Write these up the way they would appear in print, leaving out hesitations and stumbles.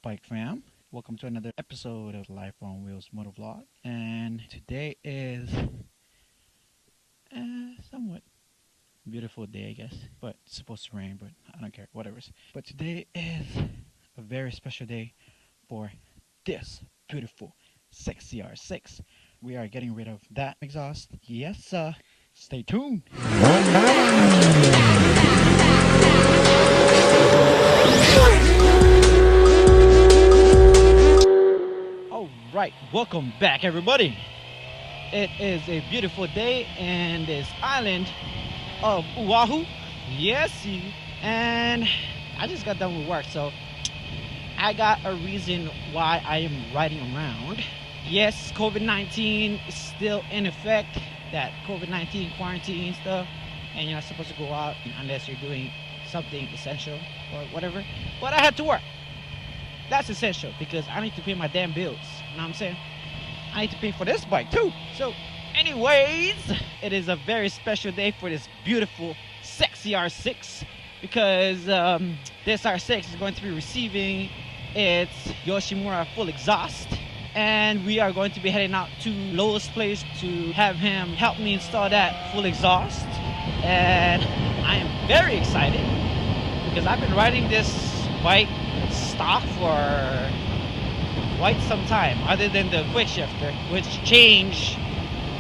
Bike fam? Welcome to another episode of Life on Wheels MOTOVLOG. And today is somewhat beautiful day, I guess. But it's supposed to rain, but I don't care, whatever. But today is a very special day for this beautiful sexy R6. We are getting rid of that exhaust. Yes, sir. Stay tuned. All right, welcome back, everybody. It is a beautiful day in this island of Oahu. Yes, and I just got done with work, so I got a reason why I am riding around. Yes, COVID-19 is still in effect, that COVID-19 quarantine stuff, and you're not supposed to go out unless you're doing something essential or whatever. But I had to work. That's essential because I need to pay my damn bills. You know what I'm saying? I need to pay for this bike too. So, anyways, it is a very special day for this beautiful, sexy R6 because this R6 is going to be receiving its Yoshimura full exhaust. And we are going to be heading out to Lowe's place to have him help me install that full exhaust. And I am very excited because I've been riding this bike stock for quite some time, other than the quick shifter, which changed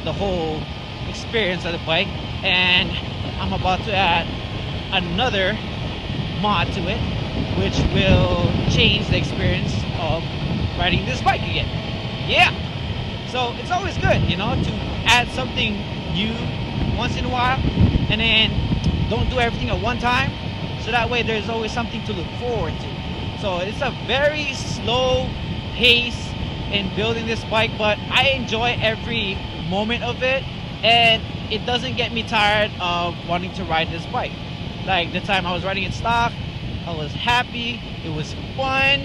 the whole experience of the bike. And I'm about to add another mod to it, which will change the experience of riding this bike again. Yeah, so it's always good, you know, to add something new once in a while, and then don't do everything at one time, so that way there's always something to look forward to. So it's a very slow pace in building this bike, but I enjoy every moment of it, and it doesn't get me tired of wanting to ride this bike. Like the time I was riding it stock, I was happy, it was fun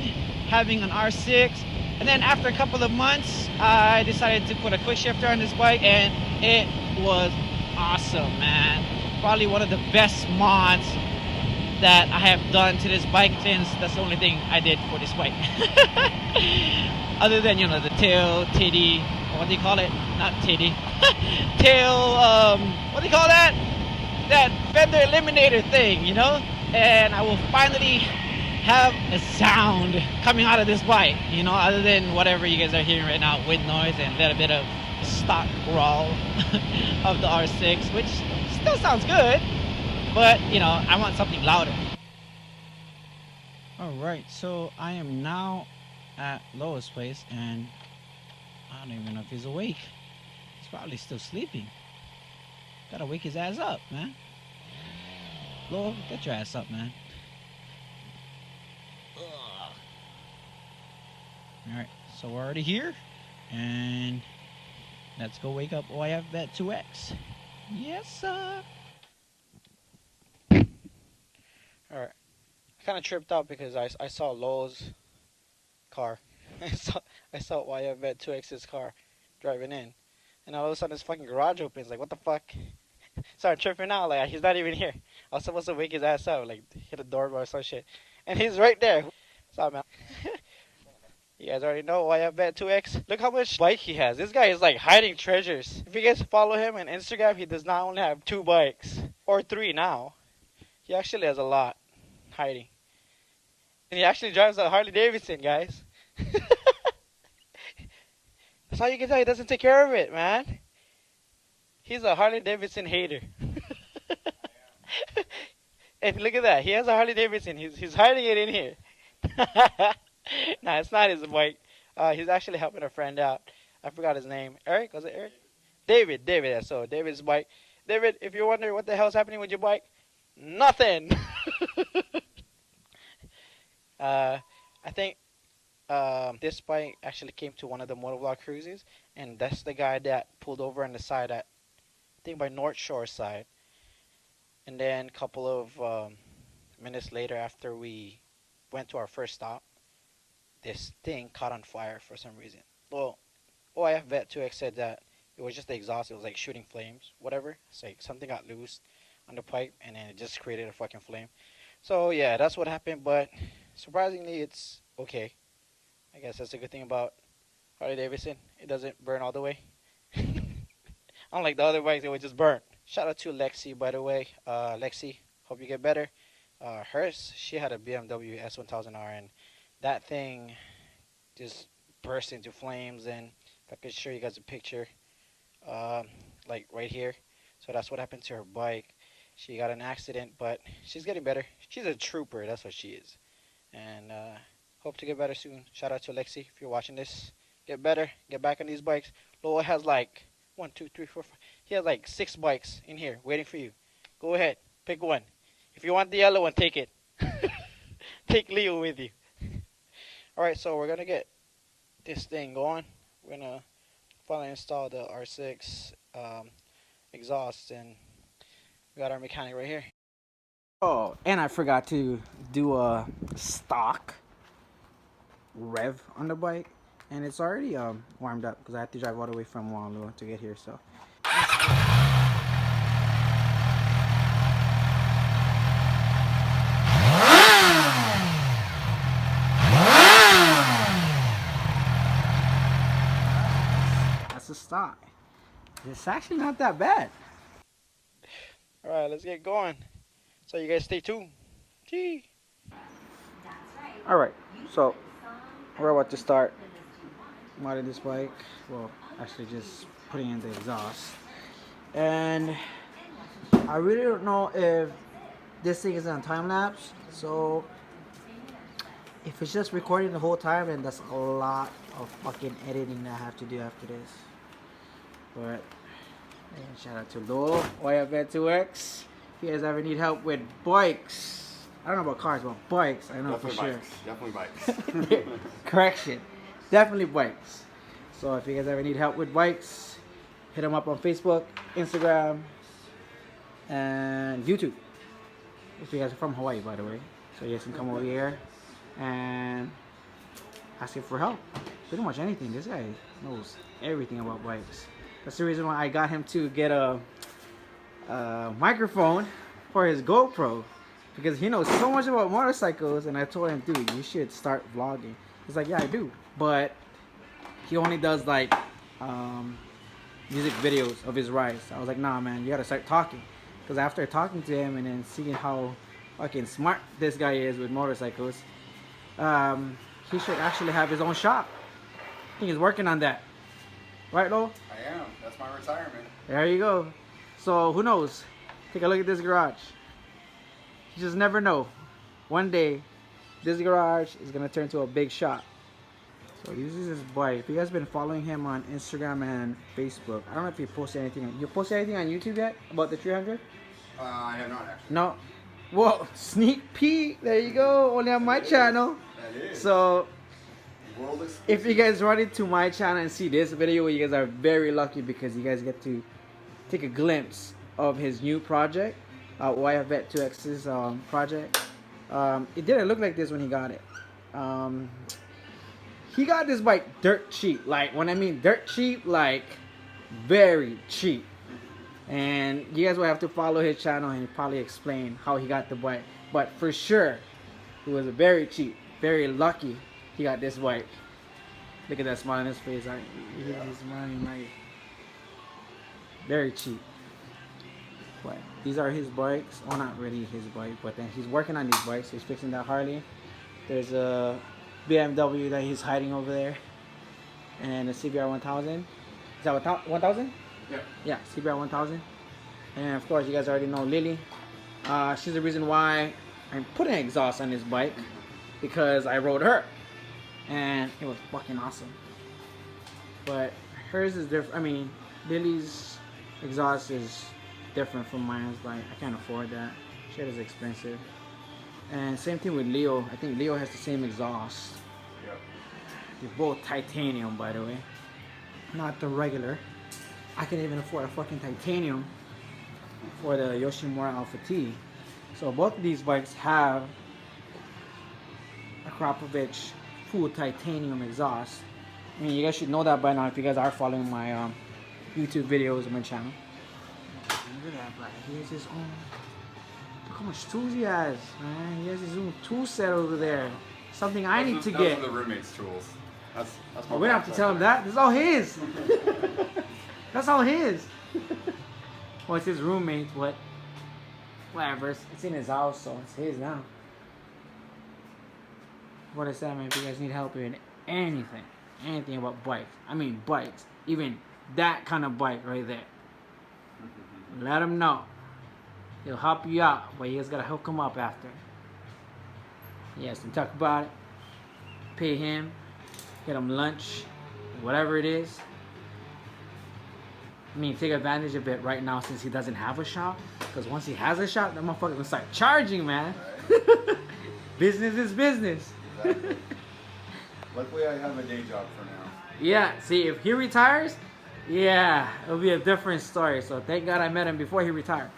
having an R6, and then after a couple of months I decided to put a quick shifter on this bike, and it was awesome, man. Probably one of the best mods that I have done to this bike, since that's the only thing I did for this bike. Other than, you know, the tail, titty, what do you call it? Not titty. Tail, what do you call that? That fender eliminator thing, you know? And I will finally have a sound coming out of this bike, you know, other than whatever you guys are hearing right now, wind noise and a little bit of stock growl of the R6, which still sounds good. But, you know, I want something louder. Alright, so I am now at Lois' place, and I don't even know if he's awake. He's probably still sleeping. Gotta wake his ass up, man. Lo, get your ass up, man. Alright, so we're already here, and let's go wake up OIFVET2X. Yes, sir. Alright, I kind of tripped out because I saw Lowell's car. I saw OIFVET2X's car driving in, and all of a sudden his fucking garage opens. Like, what the fuck? Started tripping out. Like, he's not even here. I was supposed to wake his ass up, like hit a doorbell or some shit, and he's right there. What's up, man? You guys already know OIFVET2X. Look how much bike he has. This guy is like hiding treasures. If you guys follow him on Instagram, he does not only have 2 bikes or 3 now. He actually has a lot hiding. And he actually drives a Harley Davidson, guys. That's how you can tell he doesn't take care of it, man. He's a Harley Davidson hater. And look at that. He has a Harley Davidson. He's hiding it in here. Nah, it's not his bike. He's actually helping a friend out. I forgot his name. Eric? Was it Eric? David. Yeah, so David's bike. David, if you're wondering what the hell's happening with your bike, nothing. I think this bike actually came to one of the motovlog cruises, and that's the guy that pulled over on the side at, I think, by North Shore side. And then a couple of minutes later, after we went to our first stop, this thing caught on fire for some reason. Well, OIFVET2X said that it was just the exhaust. It was like shooting flames, whatever. It's like something got loose on the pipe, and then it just created a fucking flame. So yeah, that's what happened. But surprisingly, it's okay. I guess that's a good thing about Harley Davidson. It doesn't burn all the way. Unlike the other bikes, it would just burn. Shout out to Lexi, by the way. Lexi, hope you get better. Hers, she had a BMW S1000R, and that thing just burst into flames. And if I could show you guys a picture, um, like right here. So that's what happened to her bike. She got an accident, but she's getting better. She's a trooper, that's what she is. And hope to get better soon. Shout out to Lexi if you're watching this. Get better, get back on these bikes. Lowell has like 1, 2, 3, 4, 5. He has like 6 bikes in here waiting for you. Go ahead, pick one. If you want the yellow one, take it. Take Leo with you. Alright, so we're gonna get this thing going. We're gonna finally install the R6 exhaust, and we got our mechanic right here. Oh, and I forgot to do a stock rev on the bike, and it's already warmed up because I had to drive all the way from Waterloo to get here. So that's a stock. It's actually not that bad. All right, let's get going. So you guys stay tuned. Gee. All right, so we're about to start modding this bike. Well, actually just putting in the exhaust. And I really don't know if this thing is on time lapse. So if it's just recording the whole time, then that's a lot of fucking editing that I have to do after this. But and shout out to Lowell, OIFVET2X. If you guys ever need help with bikes, I don't know about cars, but bikes, I know definitely for bikes. Sure. Definitely bikes. Correction, definitely bikes. So if you guys ever need help with bikes, hit them up on Facebook, Instagram, and YouTube. If you guys are from Hawaii, by the way, so you guys can come over here and ask him for help. Pretty much anything. This guy knows everything about bikes. That's the reason why I got him to get a microphone for his GoPro, because he knows so much about motorcycles. And I told him, dude, you should start vlogging. He's like, yeah, I do, but he only does like music videos of his rides. I was like, nah, man, you gotta start talking. Because after talking to him and then seeing how fucking smart this guy is with motorcycles, he should actually have his own shop. I think he's working on that. Right, Lo? I am. That's my retirement. There you go. So, who knows? Take a look at this garage. You just never know. One day, this garage is going to turn to a big shop. So, this is his bike. If you guys been following him on Instagram and Facebook, I don't know if you posted anything. You posted anything on YouTube yet about the 300? I have not, actually. No? Well, sneak peek. There you go. Only on my channel. That is. So, if you guys run into my channel and see this video, you guys are very lucky because you guys get to take a glimpse of his new project, OIFVET2X's project. It didn't look like this when he got it. He got this bike dirt cheap. Like, when I mean dirt cheap, like very cheap. And you guys will have to follow his channel and probably explain how he got the bike. But for sure, it was very cheap, very lucky. He got this bike. Look at that smile on his face. He's smiling like very cheap. But these are his bikes. Well, not really his bike, but then he's working on these bikes. He's fixing that Harley. There's a BMW that he's hiding over there, and a CBR 1000. Is that 1000? Yeah. Yeah, CBR 1000. And of course, you guys already know Lily. She's the reason why I'm putting exhaust on this bike, because I rode her. And it was fucking awesome. But hers is different. I mean, Lily's exhaust is different from mine. It's like, I can't afford that. Shit is expensive. And same thing with Leo. I think Leo has the same exhaust. Yep. They're both titanium, by the way. Not the regular. I can't even afford a fucking titanium for the Yoshimura Alpha T. So both of these bikes have a Krapovich full titanium exhaust. I mean, you guys should know that by now if you guys are following my YouTube videos on my channel. Look at that, but he has his own. Look how much tools he has, man. He has his own tool set over there. something I need to Those get. are the roommate's tools. That's Oh, we don't have to tell him that. This is all his. That's all his. Well, it's his roommate's, but whatever. It's in his house, so it's his now. What I said, man, if you guys need help in anything about bikes, I mean bikes, even that kind of bike right there, let him know. He'll help you out, but you just gotta hook him up after. Yes, and talk about it. Pay him, get him lunch, whatever it is. I mean, take advantage of it right now since he doesn't have a shop. Because once he has a shop, that motherfucker will start charging, man. Right. Business is business. Exactly. Luckily, I have a day job for now. Yeah, see, if he retires, yeah, it'll be a different story. So thank God I met him before he retired.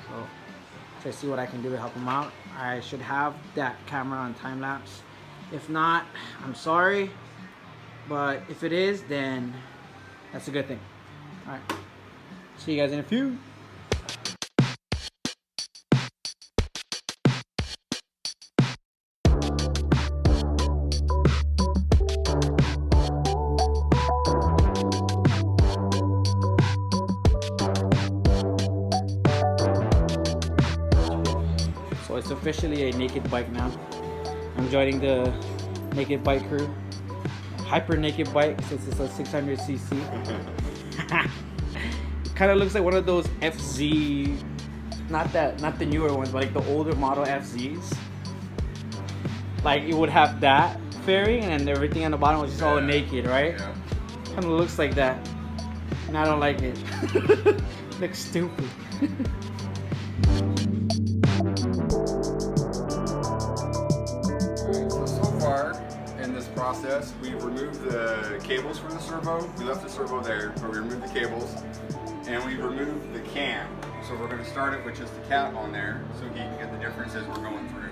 So, try to see what I can do to help him out. I should have that camera on time lapse. If not, I'm sorry. But if it is, then that's a good thing. Alright. See you guys in a few. So it's officially a naked bike now. I'm joining the naked bike crew. Hyper naked bike since it's a 600cc. It kind of looks like one of those FZ, not the newer ones, but like the older model FZs. Like it would have that fairing and everything on the bottom was just all naked, right? Yeah. Kind of looks like that, and I don't like it. Looks stupid. So far in this process, we've removed the cables from the servo. We left the servo there, but we removed the cables, and we removed the cam. So we're going to start it with just the cap on there, so he can get the difference as we're going through.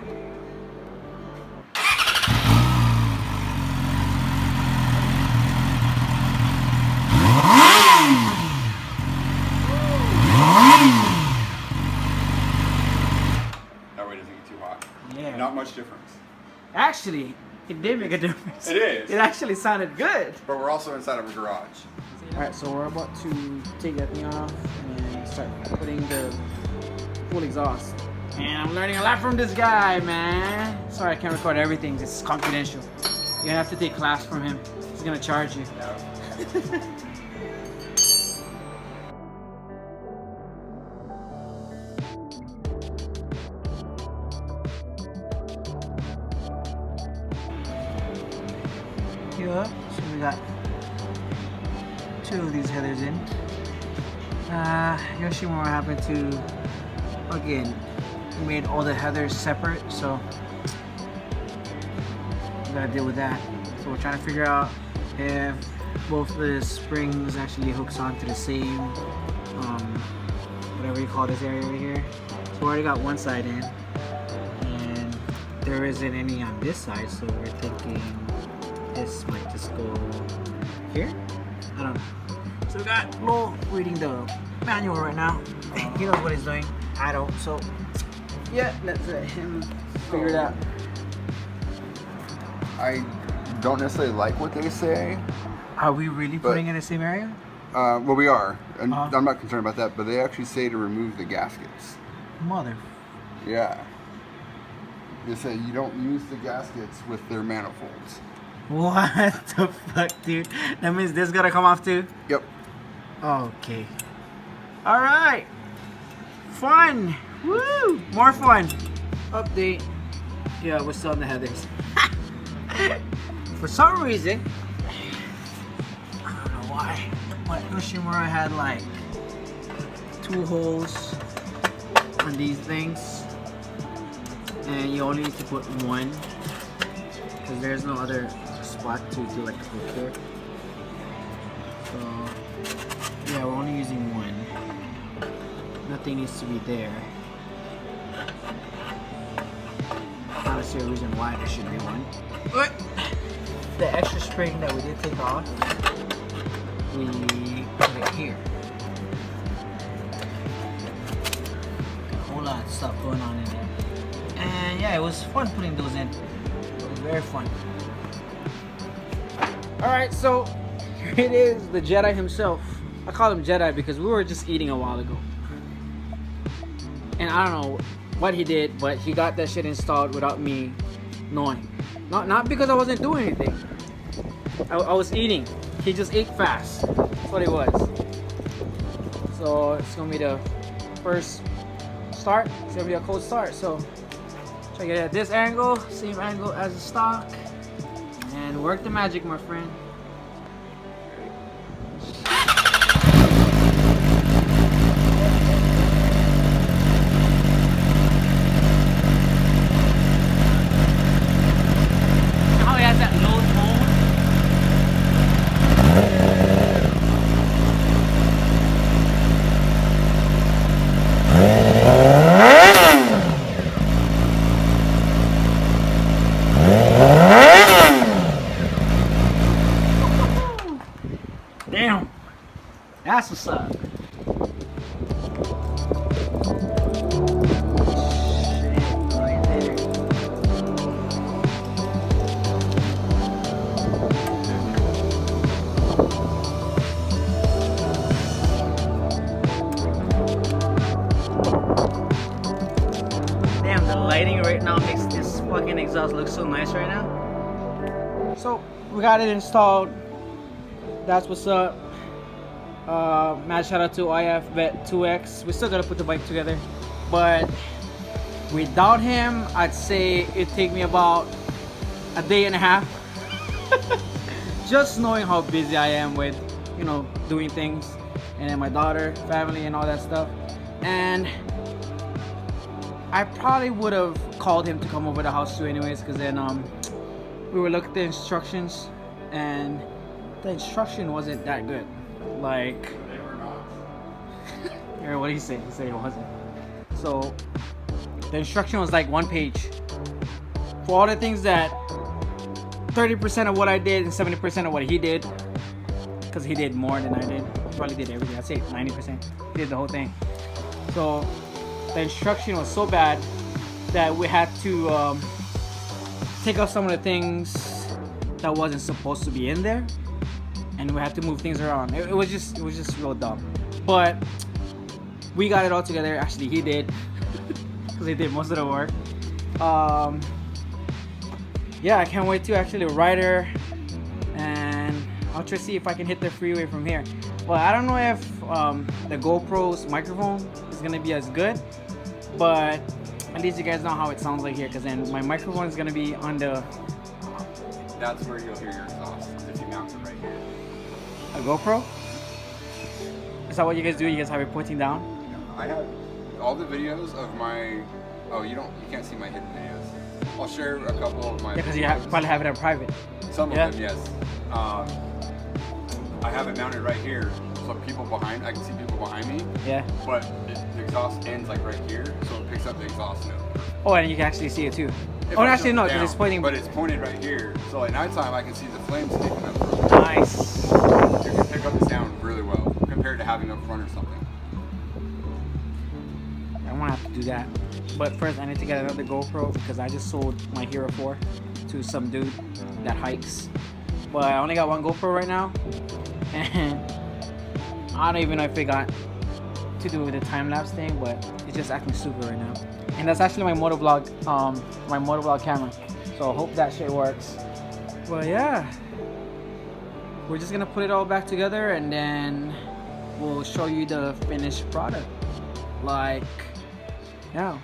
That way it doesn't get too hot. Yeah. Not much difference. Actually, it did make a difference. It is. It actually sounded good. But we're also inside of a garage. Alright, so we're about to take that thing off and start putting the full exhaust. And I'm learning a lot from this guy, man. Sorry I can't record everything, this is confidential. You're gonna have to take class from him. He's gonna charge you. Yeah. Yeah, so we got 2 of these headers in. Yoshimura happened to, again, made all the headers separate, so we gotta deal with that. So we're trying to figure out if both the springs actually hooks onto the same, whatever you call this area right here. So we already got one side in, and there isn't any on this side, so we're thinking this might just go here. I don't know. So we got Lo reading the manual right now. He knows what he's doing. I don't. So yeah, let's let him figure it out. I don't necessarily like what they say. Are we really putting in the same area? Well, we are. And I'm not concerned about that, but they actually say to remove the gaskets. Mother. Yeah. They say you don't use the gaskets with their manifolds. What the fuck, dude? That means this gotta come off too? Yep. Okay. Alright. Fun. Woo! More fun. Update. Yeah, we're still in the headers. For some reason, I don't know why, but Yoshimura had like 2 holes on these things, and you only need to put 1 because there's no other spot to do like the hook here. So yeah, we're only using 1. Nothing needs to be there. I don't see a reason why there should be 1. But the extra spring that we did take off, we put it here. A whole lot of stuff going on in there. And yeah, it was fun putting those in. It was very fun. Alright, so here it is, the Jedi himself. I call him Jedi because we were just eating a while ago. And I don't know what he did, but he got that shit installed without me knowing. Not because I wasn't doing anything. I was eating. He just ate fast. That's what it was. So it's gonna be the first start. It's gonna be a cold start. So check it at this angle, same angle as the stock, and work the magic, my friend. How he has that low tone. Damn, that's what's up. Shit, right there. Damn, the lighting right now makes this fucking exhaust look so nice right now. So we got it installed. That's what's up. Mad shout out to OIFVET2X. We still gotta put the bike together, but without him, I'd say it'd take me about a day and a half. Just knowing how busy I am with, you know, doing things, and then my daughter, family, and all that stuff. And I probably would have called him to come over the house too, anyways, because then we were looking at the instructions, and the instruction wasn't that good. Like, They were not. what did he say? He said it wasn't. So the instruction was like 1 page for all the things that 30% of what I did and 70% of what he did, because he did more than I did. He probably did everything. I'd say 90%. He did the whole thing. So the instruction was so bad that we had to take off some of the things that wasn't supposed to be in there, and we had to move things around. It was just real dumb. But we got it all together. Actually, he did, because he did most of the work. Yeah, I can't wait to actually ride her, and I'll try to see if I can hit the freeway from here. Well, I don't know if the GoPro's microphone is gonna be as good, but at least you guys know how it sounds like here, because then my microphone is gonna be on the That's where you'll hear your exhaust if you mount it right here. a GoPro. Is that what you guys do? You guys have it pointing down? I have all the videos of my. Oh, you can't see my hidden videos. I'll share a couple of my. Yeah, because you videos. probably have it on private. Some of Yeah. them, yes. I have it mounted right here, so people behind, I can see people behind me. Yeah. But the exhaust ends like right here, so it picks up the exhaust note. Oh, and you can actually see it too. If Oh, I actually tilt no, it because down, it's pointing. But it's pointed right here, so at nighttime I can see the flames sticking up. Nice. You can pick up the sound really well compared to having up front or something. I'm gonna have to do that. But first, I need to get another GoPro because I just sold my Hero 4 to some dude that hikes. But I only got one GoPro right now, and I don't even know if it got to do with the time lapse thing, but it's just acting stupid right now. And that's actually my MOTOVLOG camera. So I hope that shit works. Well, yeah, we're just gonna put it all back together, and then we'll show you the finished product. Like now.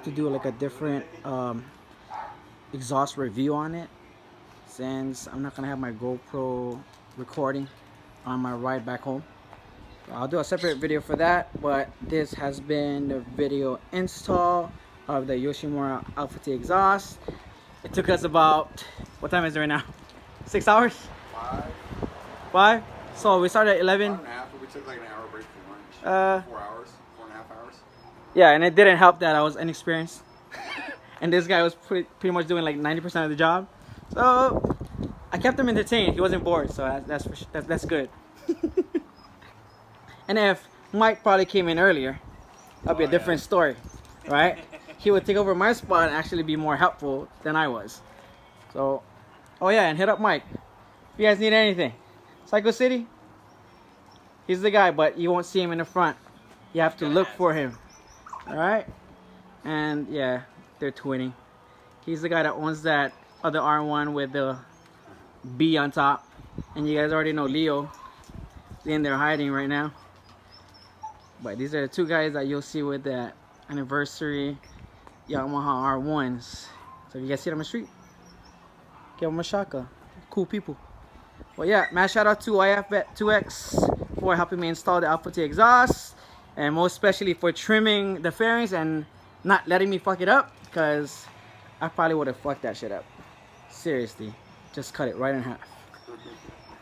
have to do like a different exhaust review on it, since I'm not gonna have my GoPro recording on my ride back home. So I'll do a separate video for that, but this has been the video install of the Yoshimura Alpha T exhaust. It took us about, what time is it right now? 6 hours? 5? So we started at 11. 5.5, but we took like an hour break for lunch. 4 hours, 4.5 hours. Yeah, and it didn't help that I was inexperienced. And this guy was pretty much doing like 90% of the job. So I kept him entertained. He wasn't bored, so that's good. And if Mike probably came in earlier, that'd be a different story, right? He would take over my spot and actually be more helpful than I was. So, oh yeah, and hit up Mike if you guys need anything. Psycho City, he's the guy, but you won't see him in the front. You have to look for him. All right, and yeah, they're twinning. He's the guy that owns that other R1 with the B on top, and you guys already know Leo is in there hiding right now. But these are the two guys that you'll see with that anniversary Yamaha R1s. So if you guys see them on the street, give them a shaka. Cool people. Well, yeah, mass shout out to OIFVET2X for helping me install the Alpha T exhaust, and most especially for trimming the fairings and not letting me fuck it up, because I probably would have fucked that shit up. Seriously, just cut it right in half.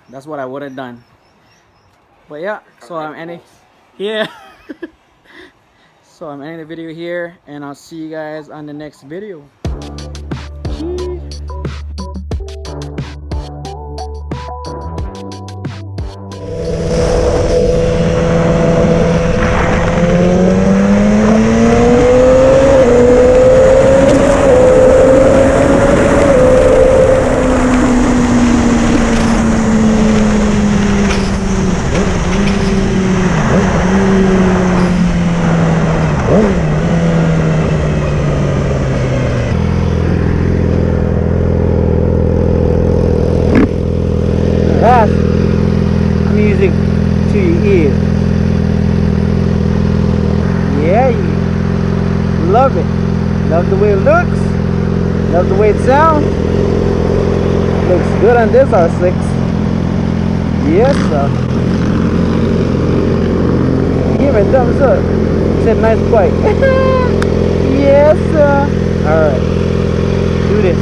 That's what I would have done. But yeah, so I'm ending. Yeah. So I'm ending the video here, and I'll see you guys on the next video. I'm using to your ear. Yeah, you love it. Love the way it looks. Love the way it sounds. Looks good on this R6. Yes, sir. Give it a thumbs up. It's a nice bike. Yes, sir. Alright. Do this.